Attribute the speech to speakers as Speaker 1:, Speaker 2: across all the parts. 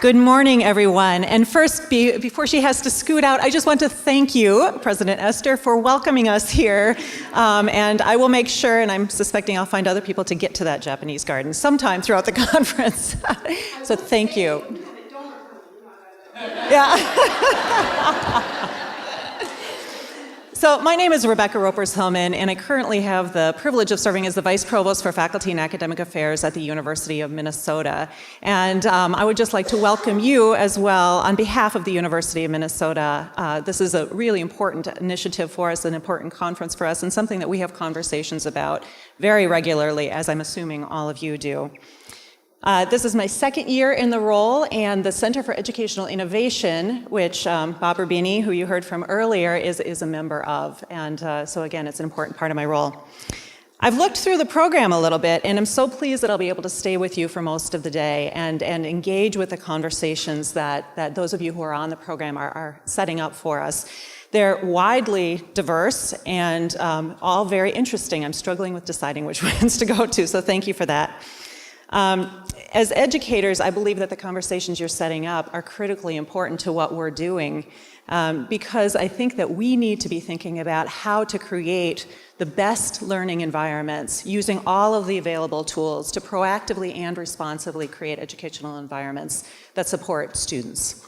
Speaker 1: Good morning, everyone. And first, before she has to scoot out, I just want to thank you, President Esther, for welcoming us here. And I will make sure, and I'm suspecting I'll find other people to get to that Japanese garden sometime throughout the conference. So thank you. Yeah. So my name is Rebecca Ropers-Hillman, and I currently have the privilege of serving as the Vice Provost for Faculty and Academic Affairs at the University of Minnesota. And I would just like to welcome you as well on behalf of the University of Minnesota. This is a really important initiative for us, an important conference for us, and something that we have conversations about very regularly, as I'm assuming all of you do. This is my second year in the role, and the Center for Educational Innovation, which Bob Rubini, who you heard from earlier, is a member of. And so again, it's an important part of my role. I've looked through the program a little bit, and I'm so pleased that I'll be able to stay with you for most of the day and engage with the conversations that those of you who are on the program are setting up for us. They're widely diverse and all very interesting. I'm struggling with deciding which ones to go to, so thank you for that. As educators, I believe that the conversations you're setting up are critically important to what we're doing, because I think that we need to be thinking about how to create the best learning environments using all of the available tools to proactively and responsibly create educational environments that support students.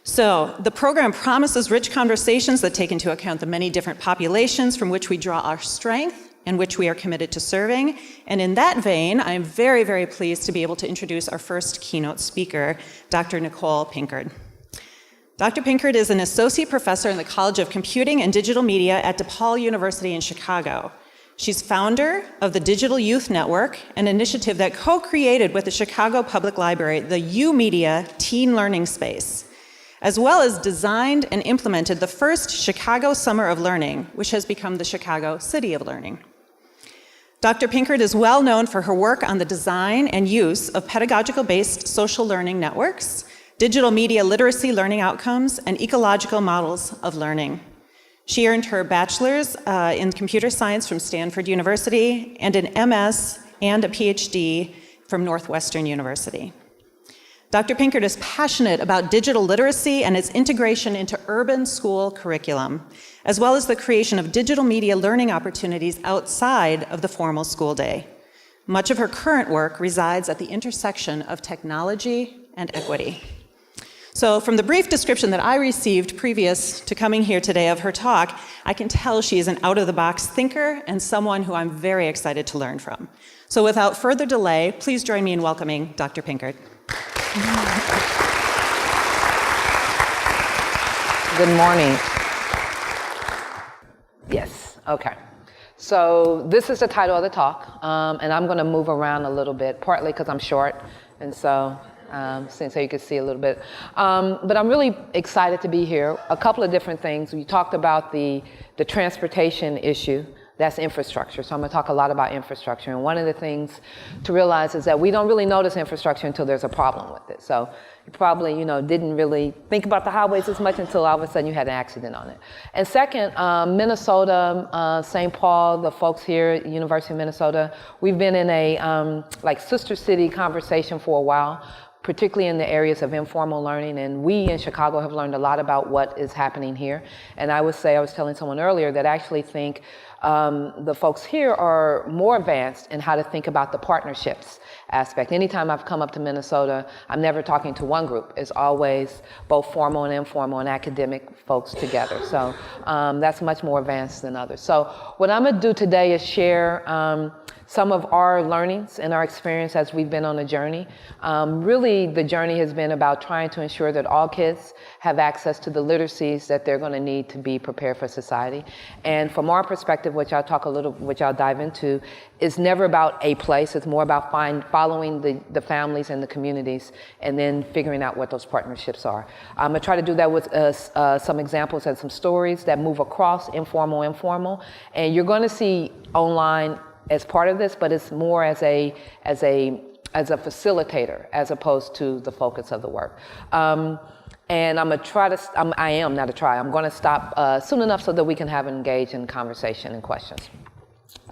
Speaker 1: So the program promises rich conversations that take into account the many different populations from which we draw our strength and which we are committed to serving. And in that vein, I'm very, very pleased to be able to introduce our first keynote speaker, Dr. Nichole Pinkard. Dr. Pinkard is an associate professor in the College of Computing and Digital Media at DePaul University in Chicago. She's founder of the Digital Youth Network, an initiative that co-created with the Chicago Public Library the U-Media Teen Learning Space, as well as designed and implemented the first Chicago Summer of Learning, which has become the Chicago City of Learning. Dr. Pinkard is well known for her work on the design and use of pedagogical-based social learning networks, digital media literacy learning outcomes, and ecological models of learning. She earned her bachelor's in computer science from Stanford University and an MS and a PhD from Northwestern University. Dr. Pinkard is passionate about digital literacy and its integration into urban school curriculum, as well as the creation of digital media learning opportunities outside of the formal school day. Much of her current work resides at the intersection of technology and equity. So from the brief description that I received previous to coming here today of her talk, I can tell she is an out-of-the-box thinker and someone who I'm very excited to learn from. So without further delay, please join me in welcoming Dr. Pinkard.
Speaker 2: Good morning. Yes, okay. So this is the title of the talk, and I'm going to move around a little bit, partly because I'm short, and so you can see a little bit. But I'm really excited to be here. A couple of different things. We talked about the transportation issue. That's infrastructure. So I'm going to talk a lot about infrastructure. And one of the things to realize is that we don't really notice infrastructure until there's a problem with it. So you probably, didn't really think about the highways as much until all of a sudden you had an accident on it. And second, Minnesota, St. Paul, the folks here at University of Minnesota, we've been in a sister city conversation for a while, particularly in the areas of informal learning. And we in Chicago have learned a lot about what is happening here. And I would say, I was telling someone earlier that I actually think the folks here are more advanced in how to think about the partnerships aspect. Anytime I've come up to Minnesota, I'm never talking to one group. It's always both formal and informal and academic folks together. So that's much more advanced than others. So what I'm going to do today is share some of our learnings and our experience as we've been on a journey. Really, the journey has been about trying to ensure that all kids have access to the literacies that they're going to need to be prepared for society. And from our perspective, which I'll dive into, is never about a place. It's more about following the families and the communities and then figuring out what those partnerships are. I'm going to try to do that with some examples and some stories that move across informal, and you're going to see online as part of this, but it's more as a facilitator as opposed to the focus of the work. And I'm going to stop soon enough so that we can have engage in conversation and questions.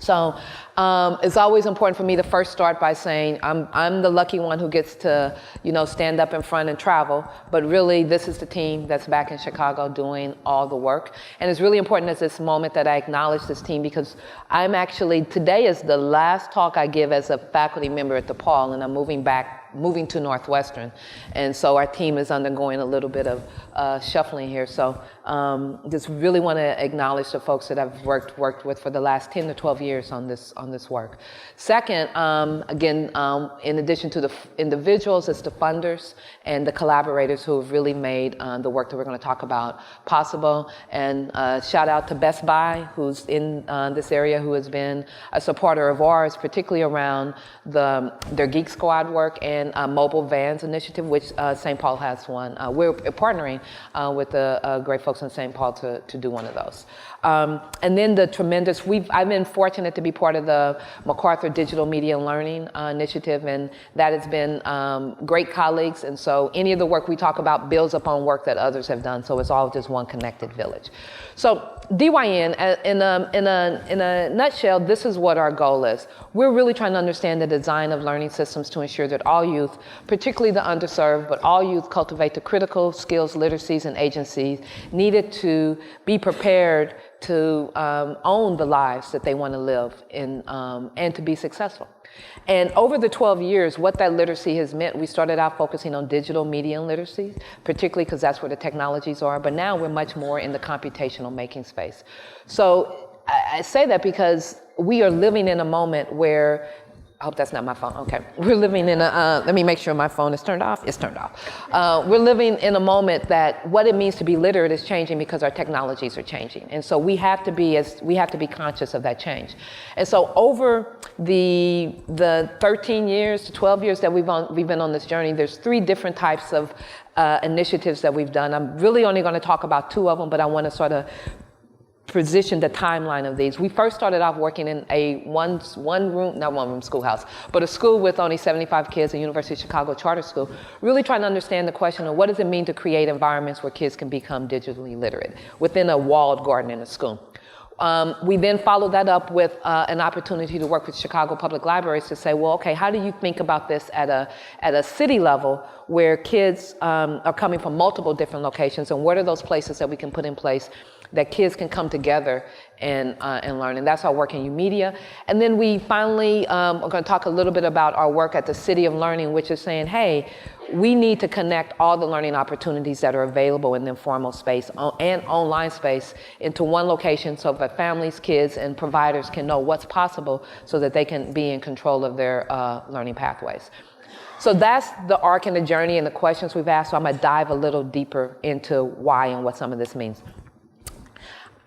Speaker 2: So it's always important for me to first start by saying I'm the lucky one who gets to, stand up in front and travel, but really this is the team that's back in Chicago doing all the work. And it's really important at this moment that I acknowledge this team, because today is the last talk I give as a faculty member at DePaul, and I'm moving to Northwestern. And so our team is undergoing a little bit of shuffling here. So just really want to acknowledge the folks that I've worked with for the last 10 to 12 years on this work. Second, again, in addition to the individuals, it's the funders and the collaborators who have really made the work that we're going to talk about possible. And shout out to Best Buy, who's in this area, who has been a supporter of ours, particularly around their Geek Squad work and mobile vans initiative, which St. Paul has one. We're partnering with the great folks in St. Paul to do one of those. And then the tremendous, I've been fortunate to be part of the MacArthur Digital Media and Learning Initiative, and that has been great colleagues. And so any of the work we talk about builds upon work that others have done. So it's all just one connected village. So DYN, in a nutshell, this is what our goal is. We're really trying to understand the design of learning systems to ensure that all youth, particularly the underserved, but all youth cultivate the critical skills, literacies, and agencies needed to be prepared to own the lives that they want to live in and to be successful. And over the 12 years, what that literacy has meant, we started out focusing on digital media and literacy, particularly because that's where the technologies are, but now we're much more in the computational making space. So I say that because we are living in a moment where, I hope that's not my phone, okay. We're living in let me make sure my phone is turned off. It's turned off. We're living in a moment that what it means to be literate is changing because our technologies are changing. And so we have to be conscious of that change. And so over the 13 years to 12 years that we've been on this journey, there's 3 different types of initiatives that we've done. I'm really only going to talk about 2 of them, but I want to sort of position the timeline of these. We first started off working in a not one room schoolhouse, but a school with only 75 kids, a University of Chicago charter school, really trying to understand the question of what does it mean to create environments where kids can become digitally literate within a walled garden in a school. We then followed that up with an opportunity to work with Chicago Public Libraries to say, well, okay, how do you think about this at a city level where kids are coming from multiple different locations, and what are those places that we can put in place that kids can come together and learn? And that's our work in U-Media. And then we finally are going to talk a little bit about our work at the City of Learning, which is saying, hey, we need to connect all the learning opportunities that are available in the informal space and online space into one location so that families, kids, and providers can know what's possible so that they can be in control of their learning pathways. So that's the arc and the journey and the questions we've asked. So I'm going to dive a little deeper into why and what some of this means.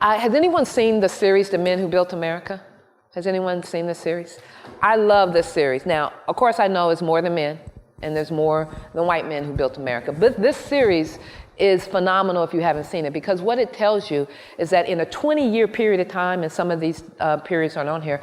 Speaker 2: Has anyone seen the series, The Men Who Built America? Has anyone seen this series? I love this series. Now, of course, I know it's more than men, and there's more than white men who built America. But this series is phenomenal if you haven't seen it, because what it tells you is that in a 20-year period of time, and some of these periods aren't on here,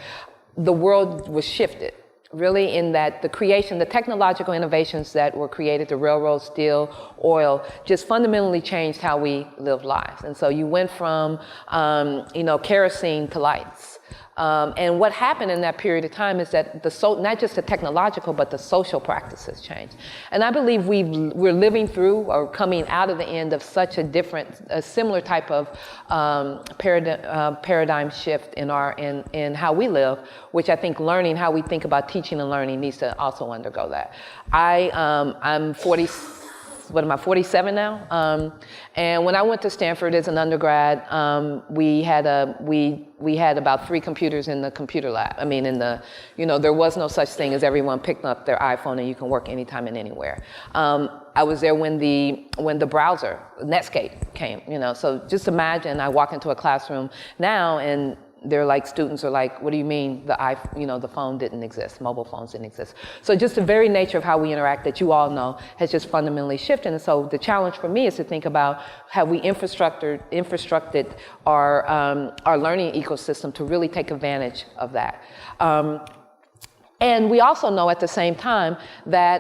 Speaker 2: the world was shifted. Really, in that the technological innovations that were created, the railroad, steel, oil, just fundamentally changed how we live lives. And so you went from, kerosene to lights. And what happened in that period of time is that not just the technological, but the social practices changed. And I believe we're living through or coming out of the end of such a similar type of paradigm shift in how we live, which I think learning, how we think about teaching and learning, needs to also undergo that. I'm 47 now? And when I went to Stanford as an undergrad, we had about 3 computers in the computer lab. I mean, there was no such thing as everyone picked up their iPhone and you can work anytime and anywhere. I was there when the browser, Netscape, came. So just imagine I walk into a classroom now and students are like, what do you mean the phone didn't exist, mobile phones didn't exist? So just the very nature of how we interact that you all know has just fundamentally shifted. And so the challenge for me is to think about how we infrastructed our learning ecosystem to really take advantage of that. And we also know at the same time that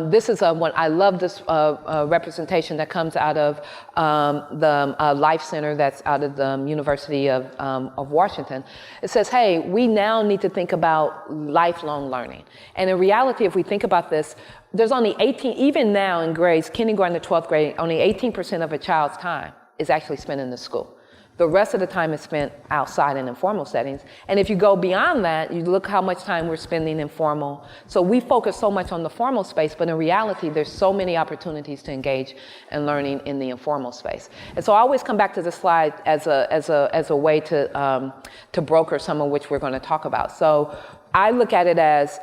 Speaker 2: this is I love this representation that comes out of the Life Center that's out of the University of Washington. It says, hey, we now need to think about lifelong learning. And in reality, if we think about this, there's only 18, even now in grades, kindergarten to 12th grade, only 18% of a child's time is actually spent in the school. The rest of the time is spent outside in informal settings. And if you go beyond that, you look how much time we're spending informal. So we focus so much on the formal space, but in reality, there's so many opportunities to engage in learning in the informal space. And so I always come back to this slide as a way to broker some of which we're going to talk about. So I look at it as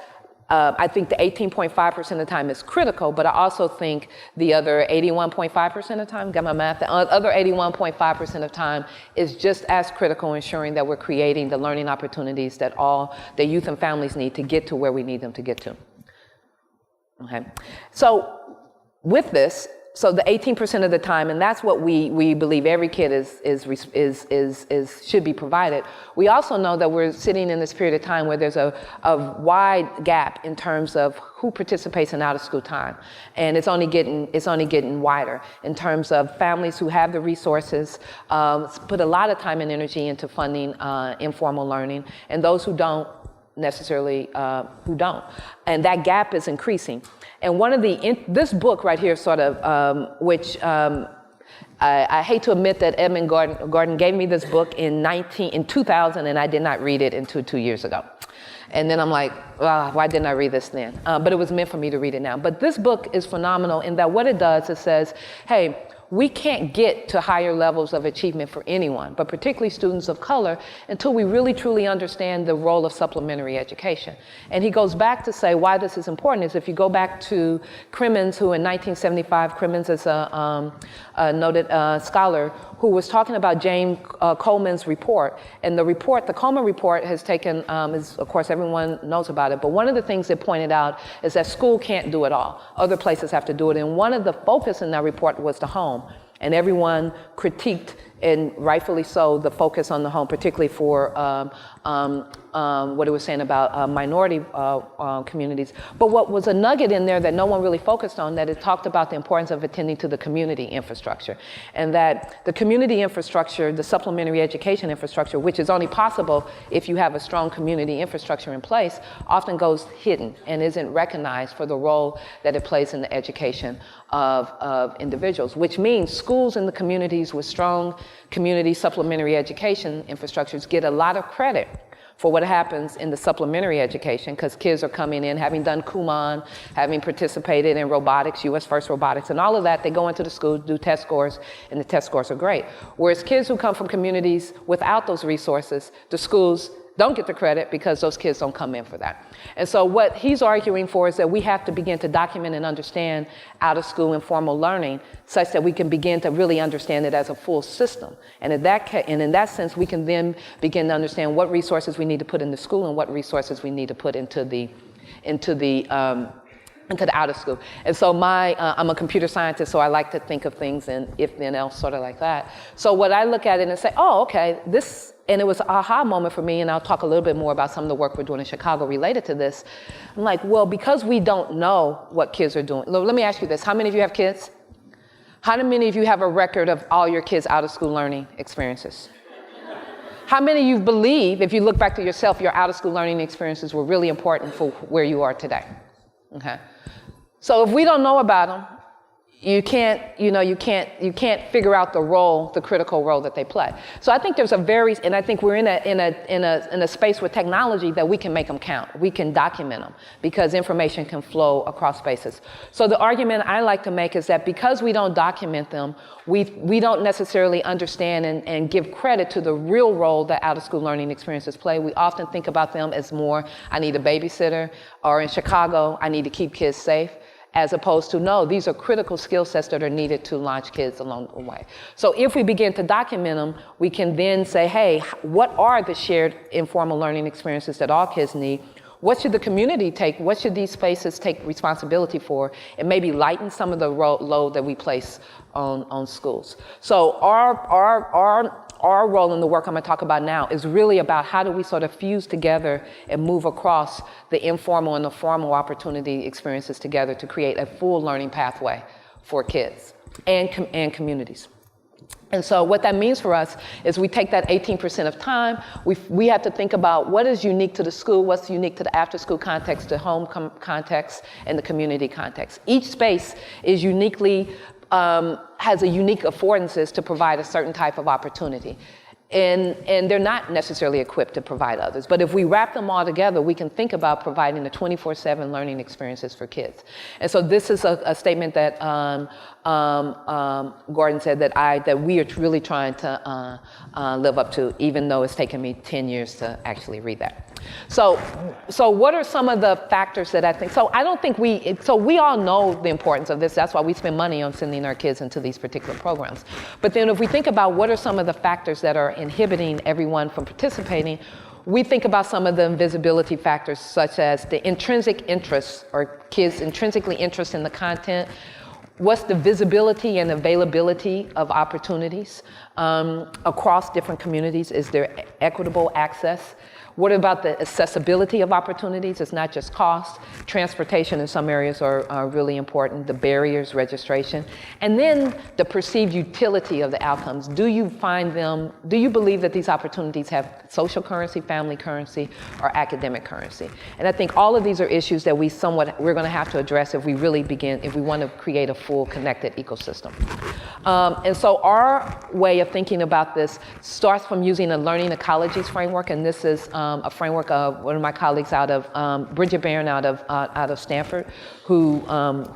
Speaker 2: I think the 18.5% of the time is critical, but I also think the other 81.5% of the time, got my math, the other 81.5% of time is just as critical, ensuring that we're creating the learning opportunities that all the youth and families need to get to where we need them to get to. Okay, so with this, so the 18% of the time, and that's what we believe every kid should be provided. We also know that we're sitting in this period of time where there's a wide gap in terms of who participates in out of school time, and it's only getting wider in terms of families who have the resources, put a lot of time and energy into funding informal learning, and those who don't necessarily who don't, and that gap is increasing. And one of this book right here, sort of, which I hate to admit that Edmund Gordon gave me this book in 2000, and I did not read it until 2 years ago. And then I'm like, why didn't I read this then? But it was meant for me to read it now. But this book is phenomenal in that what it does, it says, hey, we can't get to higher levels of achievement for anyone, but particularly students of color, until we really truly understand the role of supplementary education. And he goes back to say why this is important is if you go back to Crimmins, who in 1975, Crimmins is a noted scholar who was talking about James Coleman's report. And the Coleman report has taken, of course everyone knows about it, but one of the things it pointed out is that school can't do it all. Other places have to do it. And one of the focus in that report was the home. And everyone critiqued, and rightfully so, the focus on the home, particularly for what it was saying about minority communities. But what was a nugget in there that no one really focused on, that it talked about the importance of attending to the community infrastructure. And that the community infrastructure, the supplementary education infrastructure, which is only possible if you have a strong community infrastructure in place, often goes hidden and isn't recognized for the role that it plays in the education of individuals, which means schools in the communities with strong community supplementary education infrastructures get a lot of credit for what happens in the supplementary education, because kids are coming in, having done Kumon, having participated in robotics, US First Robotics, and all of that. They go into the school, do test scores, and the test scores are great. Whereas kids who come from communities without those resources, the schools don't get the credit because those kids don't come in for that. And so what he's arguing for is that we have to begin to document and understand out of school informal learning such that we can begin to really understand it as a full system. And in that sense, we can then begin to understand what resources we need to put in the school and what resources we need to put into the out of school. And so I'm a computer scientist, so I like to think of things in if then else sort of like that. So what I look at it and say, oh, okay, and it was an aha moment for me, and I'll talk a little bit more about some of the work we're doing in Chicago related to this. I'm like, well, because we don't know what kids are doing. Let me ask you this. How many of you have kids? How many of you have a record of all your kids' out of school learning experiences? How many of you believe, if you look back to yourself, your out of school learning experiences were really important for where you are today? Okay. So if we don't know about them, you can't figure out the critical role that they play. So I think and I think we're in a space with technology that we can make them count. We can document them because information can flow across spaces. So the argument I like to make is that because we don't document them, we don't necessarily understand and give credit to the real role that out of school learning experiences play. We often think about them as more, I need a babysitter, or in Chicago, I need to keep kids safe, as opposed to, no, these are critical skill sets that are needed to launch kids along the way. So if we begin to document them, we can then say, hey, what are the shared informal learning experiences that all kids need? What should the community take? What should these spaces take responsibility for? And maybe lighten some of the load that we place on schools. So our our role in the work I'm going to talk about now is really about how do we sort of fuse together and move across the informal and the formal opportunity experiences together to create a full learning pathway for kids and communities. And so what that means for us is we take that 18% of time, we have to think about what is unique to the school, what's unique to the after-school context, the home context, and the community context. Each space is uniquely, has a unique affordances to provide a certain type of opportunity. And they're not necessarily equipped to provide others. But if we wrap them all together, we can think about providing the 24/7 learning experiences for kids. And so this is a statement that Gordon said that we are really trying to live up to, even though it's taken me 10 years to actually read that. So what are some of the factors that I think, so we all know the importance of this. That's why we spend money on sending our kids into these particular programs. But then if we think about what are some of the factors that are inhibiting everyone from participating, we think about some of the invisibility factors, such as the intrinsic interest, or kids intrinsically interested in the content. What's the visibility and availability of opportunities across different communities? Is there equitable access? What about the accessibility of opportunities? It's not just cost. Transportation in some areas are really important, the barriers, registration. And then the perceived utility of the outcomes. Do you believe that these opportunities have social currency, family currency, or academic currency? And I think all of these are issues that we're gonna have to address if we want to create a full connected ecosystem. And so our way of thinking about this starts from using a learning ecologies framework, and this is a framework of one of my colleagues out of Bridget Barron out of Stanford, who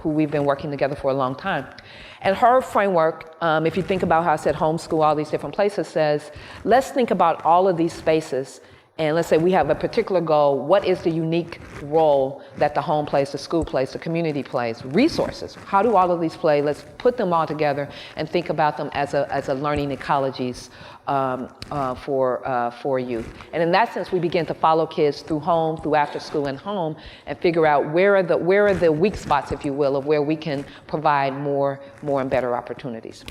Speaker 2: we've been working together for a long time. And her framework, if you think about how I said homeschool, all these different places, says, let's think about all of these spaces. And let's say we have a particular goal. What is the unique role that the home plays, the school plays, the community plays? Resources. How do all of these play? Let's put them all together and think about them as a learning ecologies for youth. And in that sense, we begin to follow kids through home, through after school and home, and figure out where are the weak spots, if you will, of where we can provide more and better opportunities.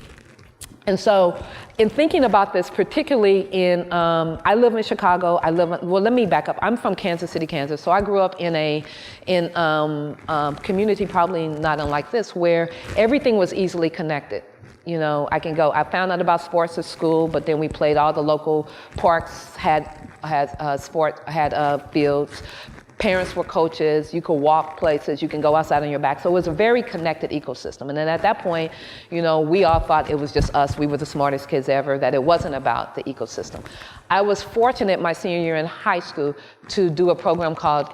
Speaker 2: And so in thinking about this, particularly I live in Chicago, let me back up. I'm from Kansas City, Kansas. So I grew up in a community probably not unlike this, where everything was easily connected. You know, I found out about sports at school, but then we played all the local parks, had fields. Parents were coaches, you could walk places, you can go outside on your back. So it was a very connected ecosystem. And then at that point, you know, we all thought it was just us, we were the smartest kids ever, that it wasn't about the ecosystem. I was fortunate my senior year in high school to do a program called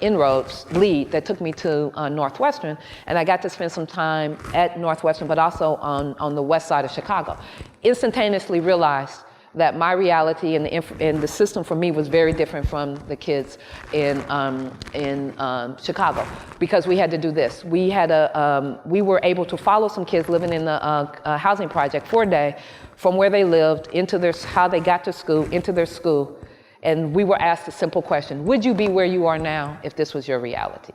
Speaker 2: Inroads, LEAD, that took me to Northwestern. And I got to spend some time at Northwestern, but also on the west side of Chicago. Instantaneously realized that my reality and the system for me was very different from the kids in Chicago, because we had to do this. We were able to follow some kids living in the housing project for a day, from where they lived into how they got to school, into their school, and we were asked a simple question: would you be where you are now if this was your reality?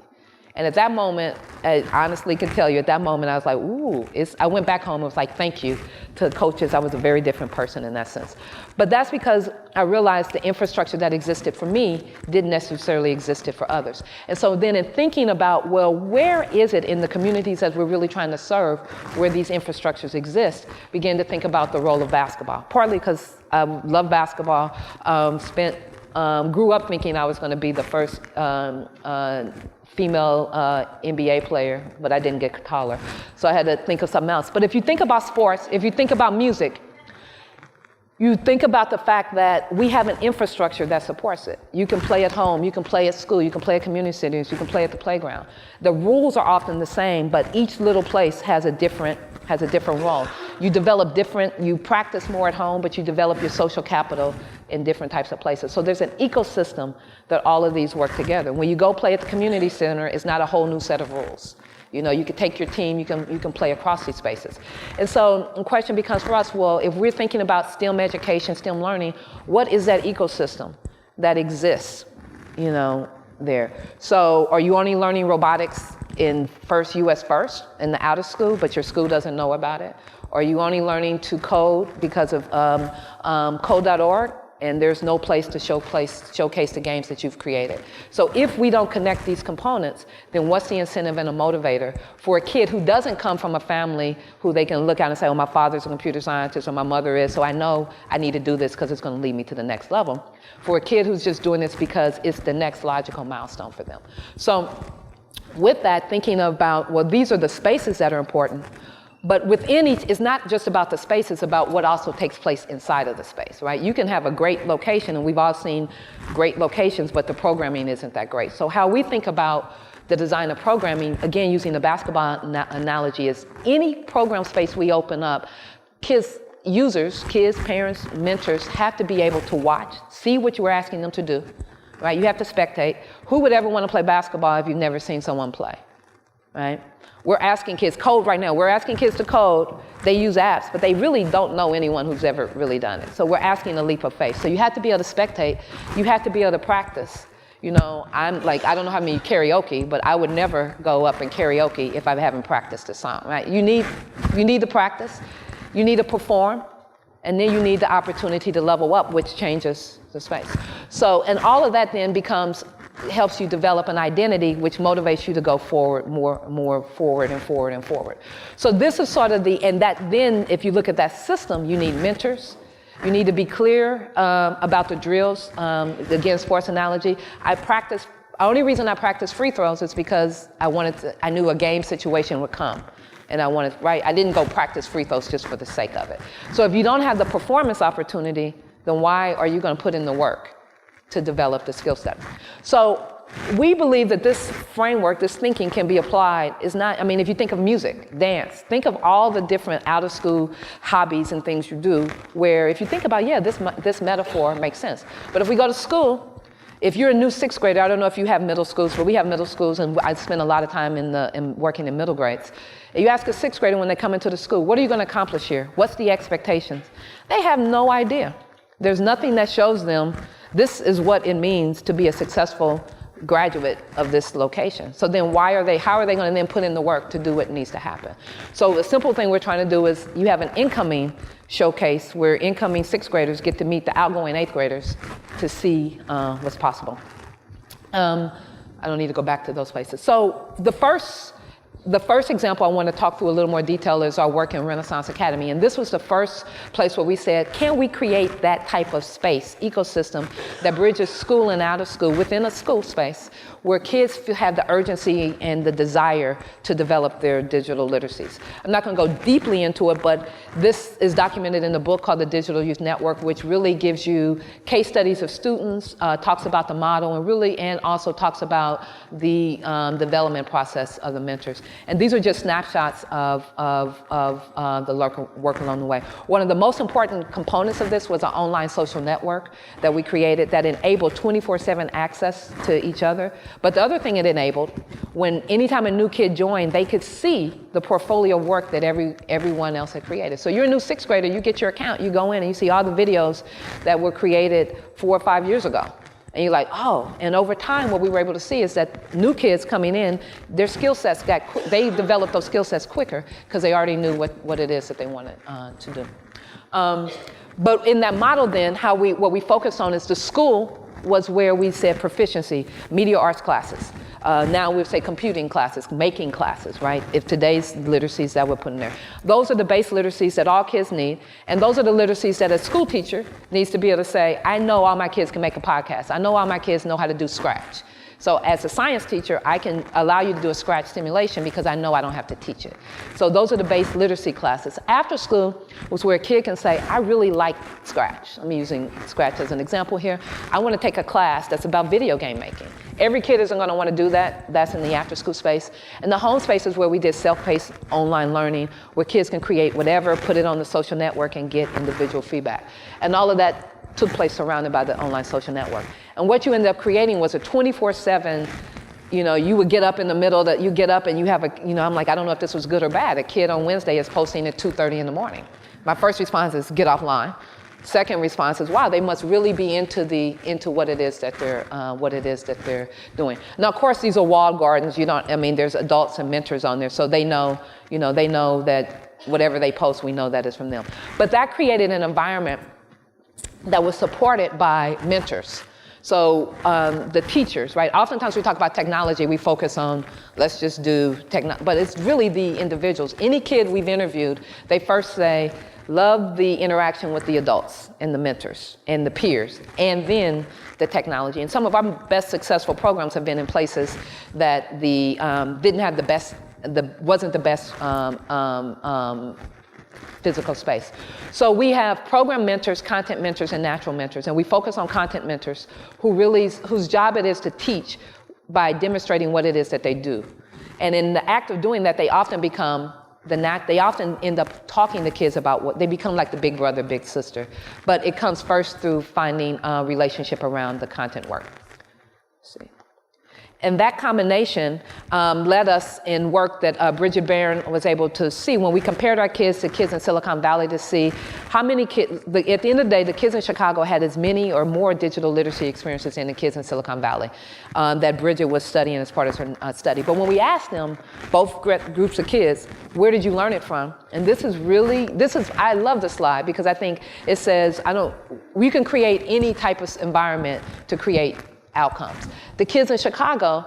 Speaker 2: And at that moment, I honestly can tell you, at that moment, I was like, ooh, I went back home and was like, thank you to coaches. I was a very different person in that sense. But that's because I realized the infrastructure that existed for me didn't necessarily exist for others. And so then in thinking about, well, where is it in the communities that we're really trying to serve where these infrastructures exist, began to think about the role of basketball. Partly because I love basketball, grew up thinking I was going to be the first female NBA player, but I didn't get taller. So I had to think of something else. But if you think about sports, if you think about music, you think about the fact that we have an infrastructure that supports it. You can play at home, you can play at school, you can play at community centers, you can play at the playground. The rules are often the same, but each little place has a different role. You practice more at home, but you develop your social capital in different types of places. So there's an ecosystem that all of these work together. When you go play at the community center, it's not a whole new set of rules. You know, you can take your team, you can play across these spaces. And so the question becomes for us, well, if we're thinking about STEM education, STEM learning, what is that ecosystem that exists, you know, there? So are you only learning robotics in US First in the outer school, but your school doesn't know about it? Or are you only learning to code because of code.org? And there's no place to showcase the games that you've created. So if we don't connect these components, then what's the incentive and a motivator for a kid who doesn't come from a family who they can look at and say, oh, my father's a computer scientist or my mother is, so I know I need to do this because it's going to lead me to the next level. For a kid who's just doing this because it's the next logical milestone for them. So with that, thinking about, well, these are the spaces that are important. But within each, it's not just about the space, it's about what also takes place inside of the space, right? You can have a great location, and we've all seen great locations, but the programming isn't that great. So how we think about the design of programming, again, using the basketball analogy, is any program space we open up, kids, parents, mentors have to be able to watch, see what you were asking them to do, right? You have to spectate. Who would ever want to play basketball if you've never seen someone play, right? We're asking kids, code right now. We're asking kids to code. They use apps, but they really don't know anyone who's ever really done it. So we're asking a leap of faith. So you have to be able to spectate. You have to be able to practice. You know, I'm like, I don't know how many karaoke, but I would never go up and karaoke if I haven't practiced a song, right? You need to practice. You need to perform. And then you need the opportunity to level up, which changes the space. So, and all of that then helps you develop an identity which motivates you to go forward, more forward and forward and forward. So this is sort of and that then, if you look at that system, you need mentors. You need to be clear about the drills. Again, sports analogy. The only reason I practiced free throws is because I knew a game situation would come. And I didn't go practice free throws just for the sake of it. So if you don't have the performance opportunity, then why are you going to put in the work to develop the skill set? So we believe that this framework, this thinking can be applied. If you think of music, dance, think of all the different out of school hobbies and things you do, where if you think about, this metaphor makes sense. But if we go to school, if you're a new sixth grader, I don't know if you have middle schools, but we have middle schools, and I spend a lot of time in working in middle grades. You ask a sixth grader when they come into the school, what are you going to accomplish here? What's the expectations? They have no idea. There's nothing that shows them this is what it means to be a successful graduate of this location. So then how are they going to then put in the work to do what needs to happen? So the simple thing we're trying to do is you have an incoming showcase where incoming sixth graders get to meet the outgoing eighth graders to see what's possible. I don't need to go back to those places. So the first example I want to talk through a little more detail is our work in Renaissance Academy. And this was the first place where we said, can we create that type of space, ecosystem, that bridges school and out of school within a school space where kids have the urgency and the desire to develop their digital literacies. I'm not going to go deeply into it, but this is documented in a book called The Digital Youth Network, which really gives you case studies of students, talks about the model, and also talks about the development process of the mentors. And these are just snapshots of the work along the way. One of the most important components of this was an online social network that we created that enabled 24/7 access to each other. But the other thing it enabled, anytime a new kid joined, they could see the portfolio of work that everyone else had created. So you're a new sixth grader, you get your account, you go in and you see all the videos that were created 4 or 5 years ago. And you're like, oh, and over time, what we were able to see is that new kids coming in, their skill sets they developed those skill sets quicker because they already knew what it is that they wanted to do. But in that model then, what we focused on is the school was where we said proficiency, media arts classes. Now we say computing classes, making classes, right? If today's literacies that we're putting there. Those are the base literacies that all kids need. And those are the literacies that a school teacher needs to be able to say, I know all my kids can make a podcast. I know all my kids know how to do Scratch. So as a science teacher, I can allow you to do a Scratch simulation because I know I don't have to teach it. So those are the base literacy classes. After school was where a kid can say, I really like Scratch. I'm using Scratch as an example here. I want to take a class that's about video game making. Every kid isn't going to want to do that. That's in the after school space. And the home space is where we did self-paced online learning, where kids can create whatever, put it on the social network and get individual feedback. And all of that took place surrounded by the online social network. And what you ended up creating was a 24/7, you would get up in the middle, you get up and you have I'm like, I don't know if this was good or bad. A kid on Wednesday is posting at 2:30 in the morning. My first response is get offline. Second response is, wow, they must really be into what it is that they're doing. Now, of course, these are walled gardens. There's adults and mentors on there, so they know that whatever they post, we know that is from them. But that created an environment that was supported by mentors. So the teachers, right? Oftentimes we talk about technology, we focus on, let's just do but it's really the individuals. Any kid we've interviewed, they first say, love the interaction with the adults and the mentors and the peers, and then the technology. And some of our best successful programs have been in places that didn't have the best, wasn't the best physical space. So we have program mentors, content mentors, and natural mentors, and we focus on content mentors whose job it is to teach by demonstrating what it is that they do. And in the act of doing that, they often become they often end up talking to kids about what they become, like the big brother, big sister. But it comes first through finding a relationship around the content work. Let's see. And that combination led us in work that Bridget Barron was able to see when we compared our kids to kids in Silicon Valley to see how many kids, at the end of the day, the kids in Chicago had as many or more digital literacy experiences than the kids in Silicon Valley that Bridget was studying as part of her study. But when we asked them, both groups of kids, where did you learn it from? And I love the slide because I think it says, we can create any type of environment to create outcomes. The kids in Chicago,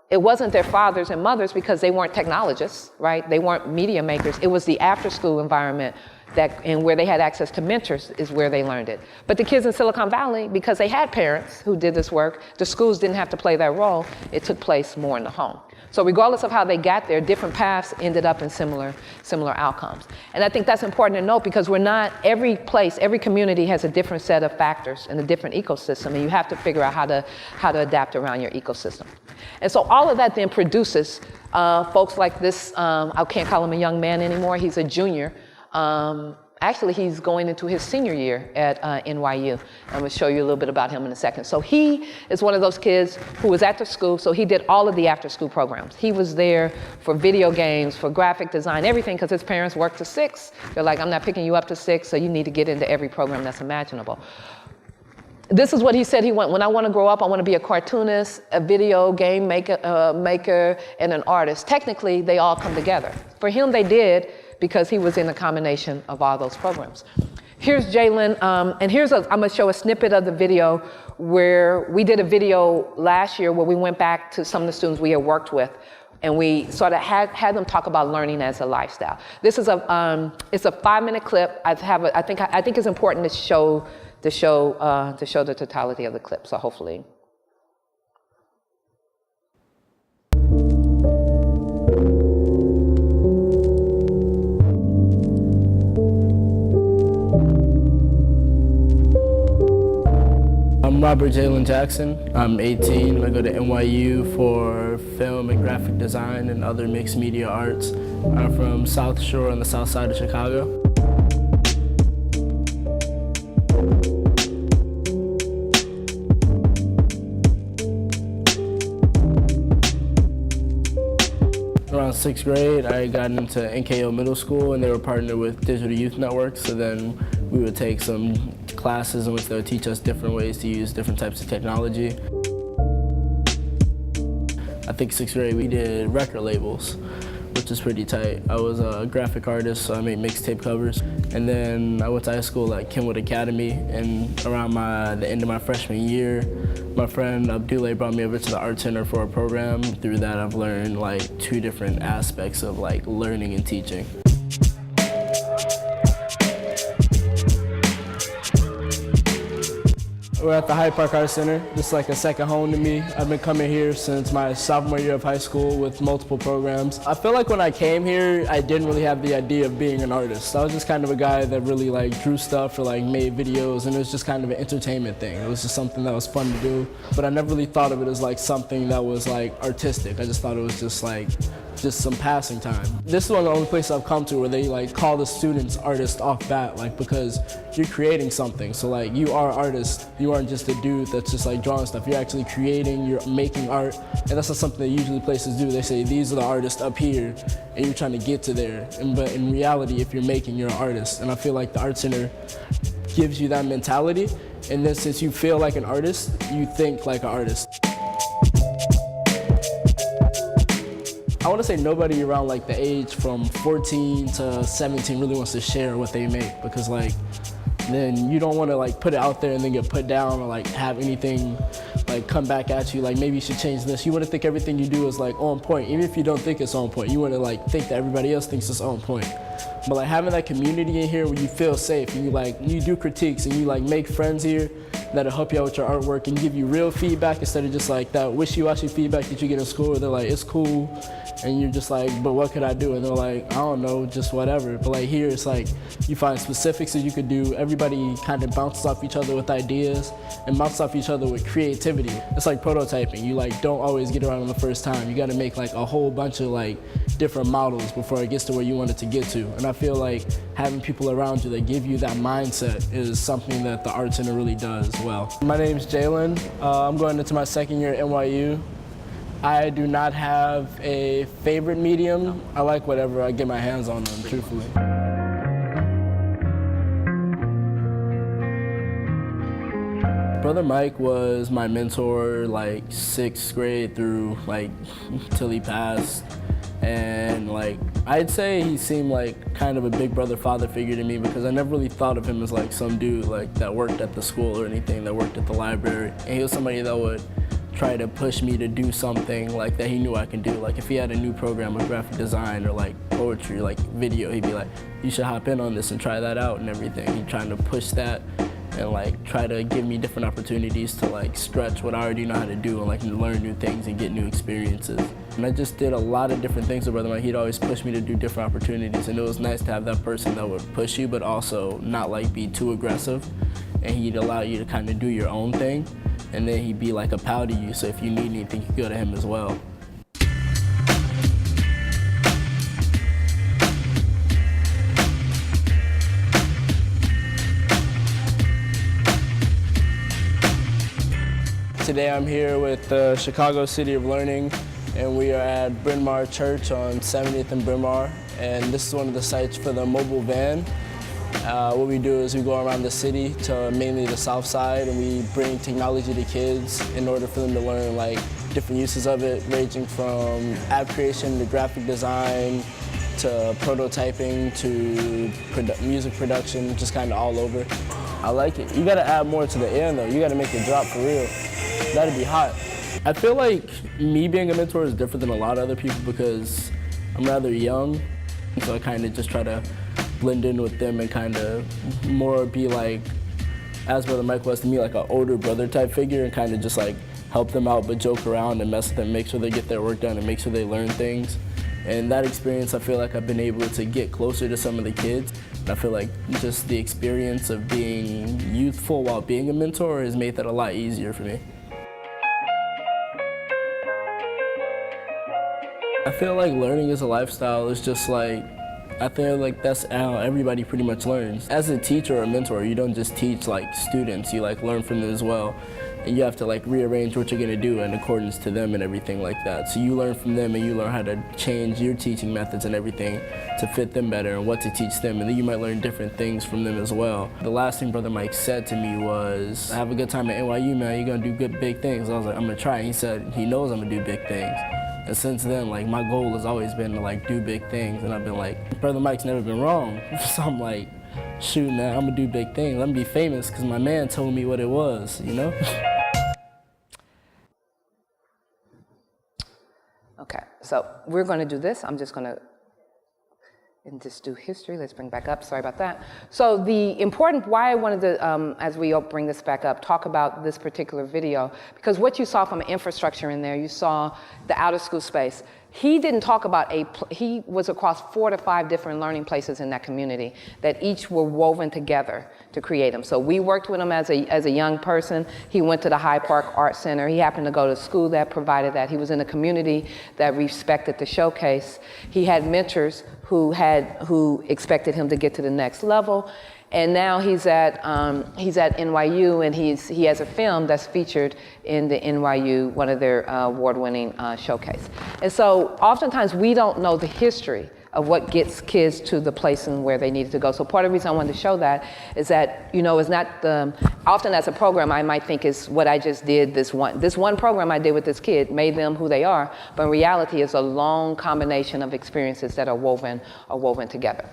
Speaker 2: it wasn't their fathers and mothers because they weren't technologists, right? They weren't media makers. It was the after-school environment and where they had access to mentors is where they learned it. But the kids in Silicon Valley, because they had parents who did this work, the schools didn't have to play that role. It took place more in the home. So regardless of how they got there, different paths ended up in similar outcomes. And I think that's important to note because every place, every community has a different set of factors and a different ecosystem, and you have to figure out how to adapt around your ecosystem. And so all of that then produces folks like this, I can't call him a young man anymore, he's a junior. Actually, he's going into his senior year at NYU. I'm going to show you a little bit about him in a second. So he is one of those kids who was at the school, so he did all of the after-school programs. He was there for video games, for graphic design, everything, because his parents worked to 6. They're like, I'm not picking you up to 6, so you need to get into every program that's imaginable. This is what he said he wanted. When I want to grow up, I want to be a cartoonist, a video game maker, and an artist. Technically, they all come together. For him, they did, because he was in a combination of all those programs. Here's Jalen, and I'm gonna show a snippet of the video where we did a video last year where we went back to some of the students we had worked with, and we sort of had them talk about learning as a lifestyle. This is it's a 5-minute clip. I think it's important to show the totality of the clip, so hopefully.
Speaker 3: I'm Robert Jalen Jackson. I'm 18. I go to NYU for film and graphic design and other mixed media arts. I'm from South Shore on the south side of Chicago. Around 6th grade, I got into NKO Middle School, and they were partnered with Digital Youth Network, so then we would take some classes in which they would teach us different ways to use different types of technology. I think 6th grade we did record labels, which is pretty tight. I was a graphic artist, so I made mixtape covers. And then I went to high school at Kenwood Academy, and around the end of my freshman year, my friend Abdullah brought me over to the Art Center for a program. Through that, I've learned like 2 different aspects of like learning and teaching. We're at the Hyde Park Art Center. It's like a second home to me. I've been coming here since my sophomore year of high school with multiple programs. I feel like when I came here, I didn't really have the idea of being an artist. I was just kind of a guy that really like drew stuff or like made videos, and it was just kind of an entertainment thing. It was just something that was fun to do, but I never really thought of it as like something that was like artistic. I just thought it was just some passing time. This is one of the only places I've come to where they like call the students artists off bat, like because you're creating something. So like you are an artist. You aren't just a dude that's just like drawing stuff. You're actually creating, you're making art. And that's not something that usually places do. They say, these are the artists up here, and you're trying to get to there. But in reality, if you're making, you're an artist. And I feel like the Art Center gives you that mentality. And then since you feel like an artist, you think like an artist. I want want to say nobody around like the age from 14 to 17 really wants to share what they make, because like then you don't want to like put it out there and then get put down or like have anything like come back at you like maybe you should change this. You want to think everything you do is like on point, even if you don't think it's on point. You want to like think that everybody else thinks it's on point. But like having that community in here where you feel safe and you do critiques and you like make friends here that'll help you out with your artwork and give you real feedback instead of just like that wishy-washy feedback that you get in school where they're like, it's cool, and you're just like, but what could I do? And they're like, I don't know, just whatever. But like here, it's like you find specifics that you could do. Everybody kind of bounces off each other with ideas and bounces off each other with creativity. It's like prototyping. You like don't always get around on the first time. You got to make like a whole bunch of like different models before it gets to where you want it to get to. And I feel like having people around you that give you that mindset is something that the Art Center really does well. My name's Jalen. I'm going into my second year at NYU. I do not have a favorite medium. I like whatever I get my hands on them, truthfully. Brother Mike was my mentor like sixth grade through like till he passed. And like I'd say he seemed like kind of a big brother father figure to me, because I never really thought of him as like some dude like that worked at the school or anything, that worked at the library. And he was somebody that would try to push me to do something like that he knew I can do. Like if he had a new program of graphic design or like poetry, like video, he'd be like, you should hop in on this and try that out and everything. He'd trying to push that and like try to give me different opportunities to like stretch what I already know how to do and like learn new things and get new experiences. And I just did a lot of different things with Brother Mike. He'd always push me to do different opportunities, and it was nice to have that person that would push you but also not like be too aggressive, and he'd allow you to kind of do your own thing, and then he'd be like a pal to you, so if you need anything you could go to him as well. Today I'm here with the Chicago City of Learning, and we are at Bryn Mawr Church on 70th and Bryn Mawr, and this is one of the sites for the mobile van. What we do is we go around the city to mainly the south side, and we bring technology to kids in order for them to learn like different uses of it, ranging from app creation to graphic design to prototyping to music production, just kind of all over. I like it. You gotta add more to the end though. You gotta make it drop for real. That'd be hot. I feel like me being a mentor is different than a lot of other people because I'm rather young, so I kind of just try to blend in with them and kind of more be like, as Brother Mike was to me, like an older brother type figure, and kind of just like help them out but joke around and mess with them, make sure they get their work done and make sure they learn things. And that experience, I feel like I've been able to get closer to some of the kids. I feel like just the experience of being youthful while being a mentor has made that a lot easier for me. I feel like learning as a lifestyle is just like, I feel like that's how everybody pretty much learns. As a teacher or a mentor, you don't just teach like students, you like learn from them as well. And you have to like rearrange what you're gonna do in accordance to them and everything like that. So you learn from them and you learn how to change your teaching methods and everything to fit them better and what to teach them. And then you might learn different things from them as well. The last thing Brother Mike said to me was, have a good time at NYU, man, you're gonna do good big things. I was like, I'm gonna try. And he said, he knows I'm gonna do big things. And since then, like, my goal has always been to like do big things. And I've been like, Brother Mike's never been wrong. So I'm like, shoot, man, I'm gonna do big things. I'm gonna be famous because my man told me what it was, you know?
Speaker 2: Okay, so we're going to do this. I'm just going to do history. Let's bring back up. Sorry about that. So the important, why I wanted to, as we bring this back up, talk about this particular video, because what you saw from infrastructure in there, you saw the outer school space. He didn't talk about he was across 4 to 5 different learning places in that community that each were woven together to create them. So we worked with him as a young person. He went to the Hyde Park Art Center. He happened to go to school that provided that. He was in a community that respected the showcase. He had mentors who expected him to get to the next level. And now he's at NYU, and he has a film that's featured in the NYU, one of their award-winning showcase. And so oftentimes we don't know the history of what gets kids to the place and where they needed to go. So part of the reason I wanted to show that is that, it's not often as a program I might think is what I just did, this one program I did with this kid made them who they are, but in reality it's a long combination of experiences that are woven together.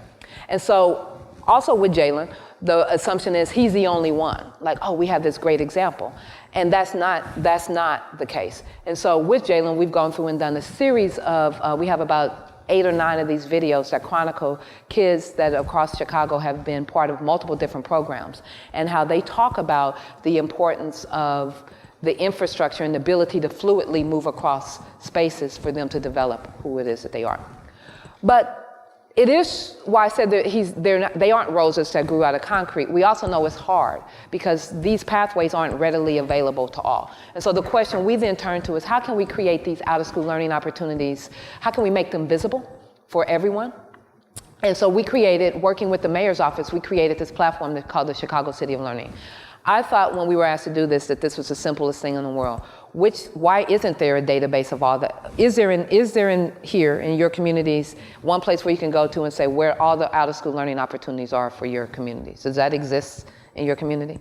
Speaker 2: And so also with Jalen, the assumption is he's the only one. Like, oh, we have this great example. And that's not the case. And so with Jalen, we've gone through and done a series of, we have about 8 or 9 of these videos that chronicle kids that across Chicago have been part of multiple different programs and how they talk about the importance of the infrastructure and the ability to fluidly move across spaces for them to develop who it is that they are. But it is why I said that they aren't roses that grew out of concrete. We also know it's hard because these pathways aren't readily available to all. And so the question we then turn to is how can we create these out-of-school learning opportunities? How can we make them visible for everyone? And so we created, working with the mayor's office, we created this platform that's called the Chicago City of Learning. I thought when we were asked to do this that this was the simplest thing in the world. Why isn't there a database of all that? Is there in here in your communities one place where you can go to and say where all the out-of-school learning opportunities are for your communities? Does that exist in your community?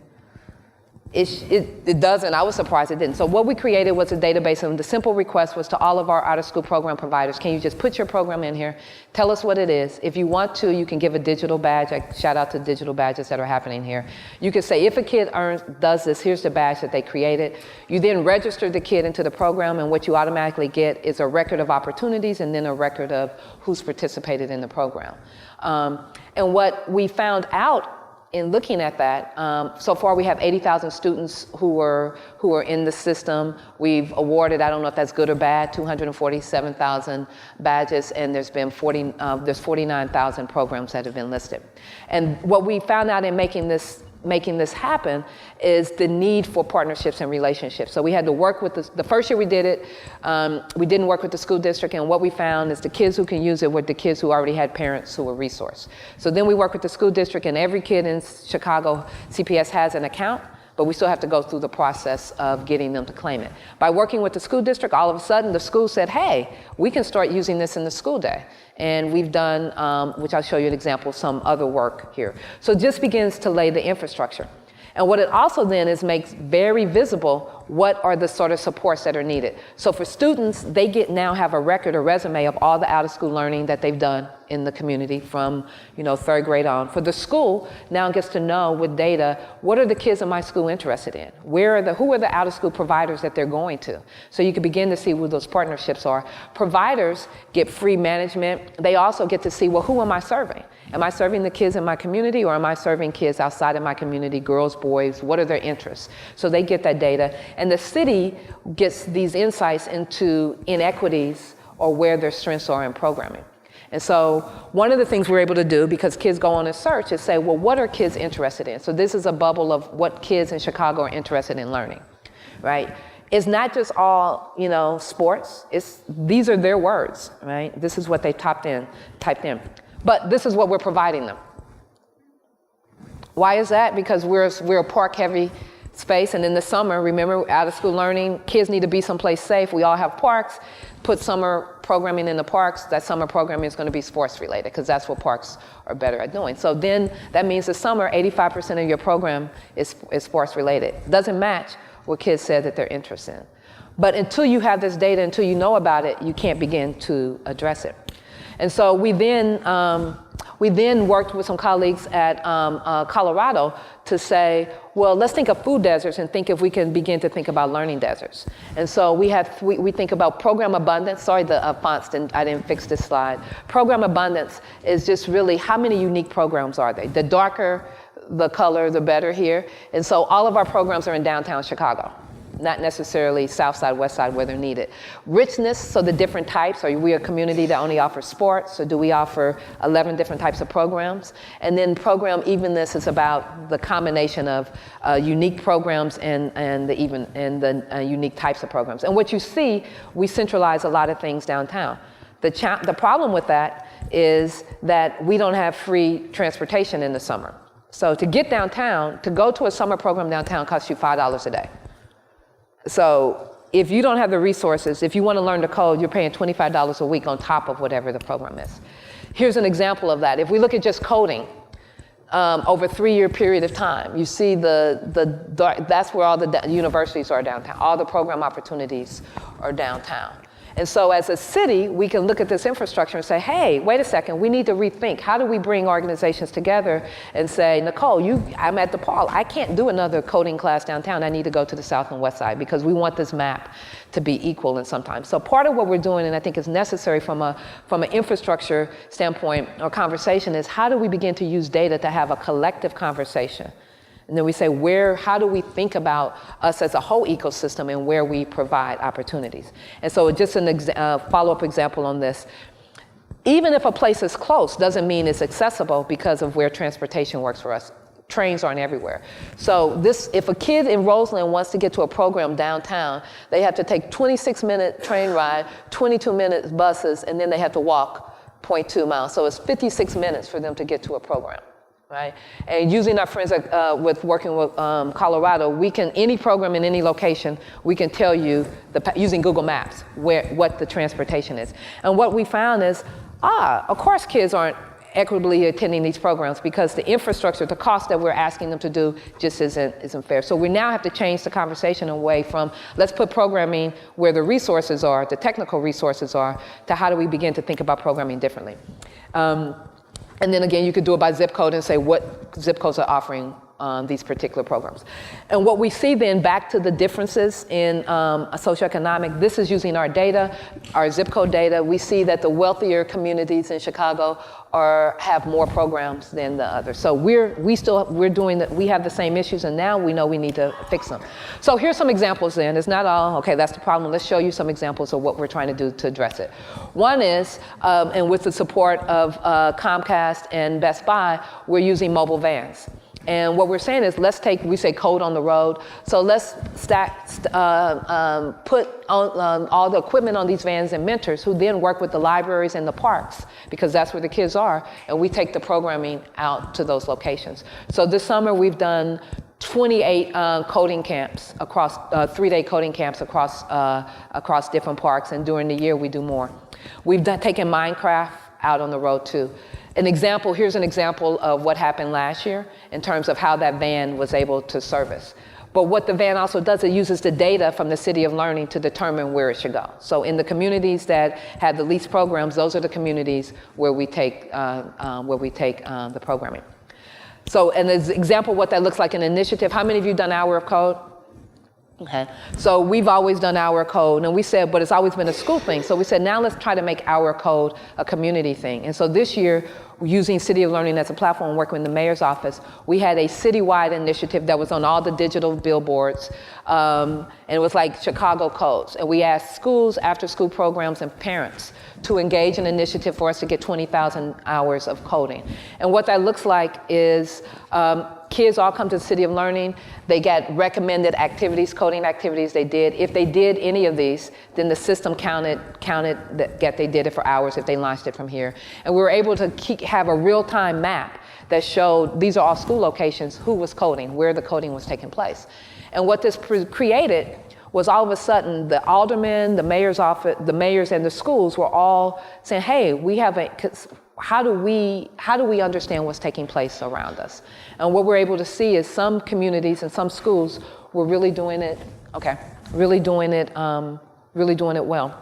Speaker 2: It doesn't. I was surprised it didn't. So what we created was a database, and the simple request was to all of our out-of-school program providers, can you just put your program in here, tell us what it is. If you want to, you can give a digital badge. I shout out to digital badges that are happening here. You can say, if a kid does this, here's the badge that they created. You then register the kid into the program, and what you automatically get is a record of opportunities and then a record of who's participated in the program. And what we found out in looking at that, so far we have 80,000 students who are in the system. We've awarded, I don't know if that's good or bad, 247,000 badges, and there's 49,000 programs that have been listed. And what we found out in making this happen is the need for partnerships and relationships. So we had to work with the first year we did it, we didn't work with the school district, and what we found is the kids who can use it were the kids who already had parents who were resourced. So then we worked with the school district, and every kid in Chicago CPS has an account, but we still have to go through the process of getting them to claim it. By working with the school district, all of a sudden the school said, hey, we can start using this in the school day. And we've done, which I'll show you an example of some other work here. So it just begins to lay the infrastructure. And what it also then is makes very visible what are the sort of supports that are needed. So for students, they now have a record or resume of all the out-of-school learning that they've done in the community from 3rd grade on. For the school, now gets to know with data, what are the kids in my school interested in? Who are the out-of-school providers that they're going to? So you can begin to see who those partnerships are. Providers get free management. They also get to see, well, who am I serving? Am I serving the kids in my community, or am I serving kids outside of my community, girls, boys? What are their interests? So they get that data. And the city gets these insights into inequities or where their strengths are in programming. And so one of the things we're able to do, because kids go on a search, is say, well, what are kids interested in? So this is a bubble of what kids in Chicago are interested in learning, right? It's not just all, sports. These are their words, right? This is what they typed in. But this is what we're providing them. Why is that? Because we're a park-heavy space, and in the summer, remember, out-of-school learning, kids need to be someplace safe. We all have parks. Put summer programming in the parks. That summer programming is going to be sports-related, because that's what parks are better at doing. So then that means the summer, 85% of your program is sports-related. Doesn't match what kids said that they're interested in. But until you have this data, until you know about it, you can't begin to address it. And so we then worked with some colleagues at Colorado to say, well, let's think of food deserts and think if we can begin to think about learning deserts. And so we think about program abundance. Sorry, the fonts I didn't fix this slide. Program abundance is just really how many unique programs are they? The darker the color, the better here. And so all of our programs are in downtown Chicago, not necessarily south side, west side where they're needed. Richness, so the different types. Are we a community that only offers sports, or do we offer 11 different types of programs? And then program evenness is about the combination of unique programs and the unique types of programs. And what you see, we centralize a lot of things downtown. The problem with that is that we don't have free transportation in the summer. So to get downtown, to go to a summer program downtown costs you $5 a day. So if you don't have the resources, if you want to learn to code, you're paying $25 a week on top of whatever the program is. Here's an example of that. If we look at just coding, over a 3-year period of time, you see that's where all the universities are downtown. All the program opportunities are downtown. And so as a city, we can look at this infrastructure and say, hey, wait a second, we need to rethink. How do we bring organizations together and say, Nichole, I'm at DePaul. I can't do another coding class downtown. I need to go to the south and west side because we want this map to be equal in some time. So part of what we're doing, and I think is necessary from an infrastructure standpoint or conversation, is how do we begin to use data to have a collective conversation? And then we say, how do we think about us as a whole ecosystem and where we provide opportunities? And so just a follow-up example on this. Even if a place is close, doesn't mean it's accessible because of where transportation works for us. Trains aren't everywhere. So if a kid in Roseland wants to get to a program downtown, they have to take 26-minute train ride, 22-minute buses, and then they have to walk 0.2 miles. So it's 56 minutes for them to get to a program. Right? And using our friends with working with Colorado, we can, any program in any location, we can tell you, using Google Maps, what the transportation is. And what we found is, of course kids aren't equitably attending these programs because the infrastructure, the cost that we're asking them to do just isn't fair. So we now have to change the conversation away from, let's put programming where the resources are, the technical resources are, to how do we begin to think about programming differently. And then again, you could do it by zip code and say what zip codes are offering these particular programs. And what we see then, back to the differences in socioeconomic, this is using our data, our zip code data. We see that the wealthier communities in Chicago have more programs than the others. So we have the same issues, and now we know we need to fix them. So here's some examples then. It's not all, okay, that's the problem. Let's show you some examples of what we're trying to do to address it. One is, and with the support of Comcast and Best Buy, we're using mobile vans. And what we're saying is, we say code on the road. So let's put on all the equipment on these vans and mentors who then work with the libraries and the parks, because that's where the kids are. And we take the programming out to those locations. So this summer we've done 28 coding camps across 3-day coding camps across different parks. And during the year we do more. We've taken Minecraft out on the road too. Here's an example of what happened last year in terms of how that van was able to service. But what the van also does, it uses the data from the City of Learning to determine where it should go. So in the communities that have the least programs, those are the communities where we take the programming. So an example of what that looks like in an initiative, how many of you done Hour of Code? Okay. So we've always done Hour Code, and we said, but it's always been a school thing. So we said, now let's try to make Hour Code a community thing. And so this year, using City of Learning as a platform, working with the mayor's office, we had a citywide initiative that was on all the digital billboards, and it was like Chicago Codes. And we asked schools, after-school programs, and parents to engage in an initiative for us to get 20,000 hours of coding. And what that looks like is kids all come to the City of Learning. They get recommended activities, coding activities they did. If they did any of these, then the system counted that they did it for hours if they launched it from here. And we were able to have a real-time map that showed, these are all school locations, who was coding, where the coding was taking place. And what this created was all of a sudden the aldermen, the mayor's office, the mayors and the schools were all saying, hey, how do we understand what's taking place around us? And what we're able to see is some communities and some schools were really doing it well.